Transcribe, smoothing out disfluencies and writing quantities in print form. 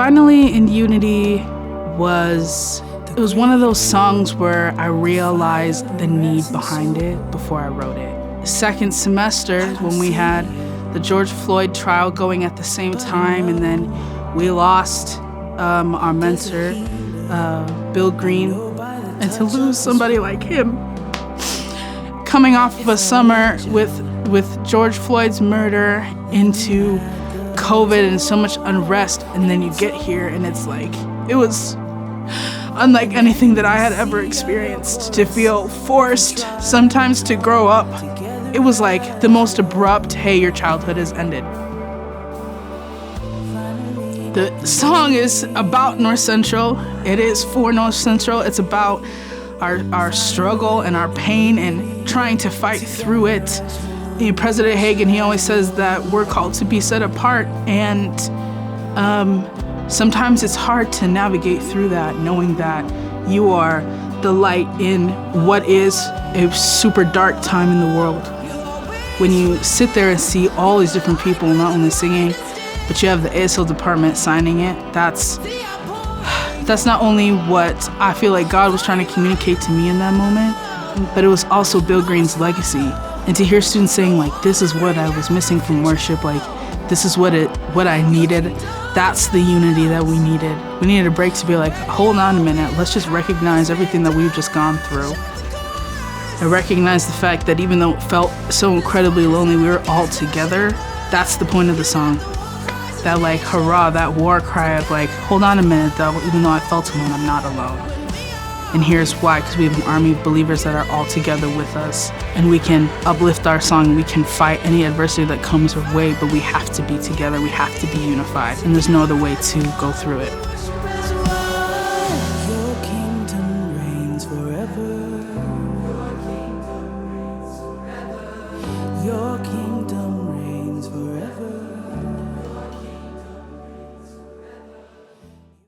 Finally in Unity was one of those songs where I realized the need behind it before I wrote it. Second semester, when we had the George Floyd trial going at the same time, and then we lost our mentor, Bill Green, and to lose somebody like him, coming off of a summer with George Floyd's murder into COVID and so much unrest, and then you get here and it's like, it was unlike anything that I had ever experienced, to feel forced sometimes to grow up. It was like the most abrupt, hey, your childhood has ended. The song is about North Central. It is for North Central. It's about our struggle and our pain and trying to fight through it. You know, President Hagen, he always says that we're called to be set apart, and sometimes it's hard to navigate through that, knowing that you are the light in what is a super dark time in the world. When you sit there and see all these different people not only singing, but you have the ASL department signing it, that's not only what I feel like God was trying to communicate to me in that moment, but it was also Bill Green's legacy. And to hear students saying, like, this is what I was missing from worship, like, this is what I needed, that's the unity that we needed. We needed a break to be like, hold on a minute, let's just recognize everything that we've just gone through. And recognize the fact that even though it felt so incredibly lonely, we were all together. That's the point of the song. That, like, hurrah, that war cry of, like, hold on a minute, though, even though I felt alone, I'm not alone. And here's why, because we have an army of believers that are all together with us, and we can uplift our song, we can fight any adversity that comes our way, but we have to be together, we have to be unified, and there's no other way to go through it.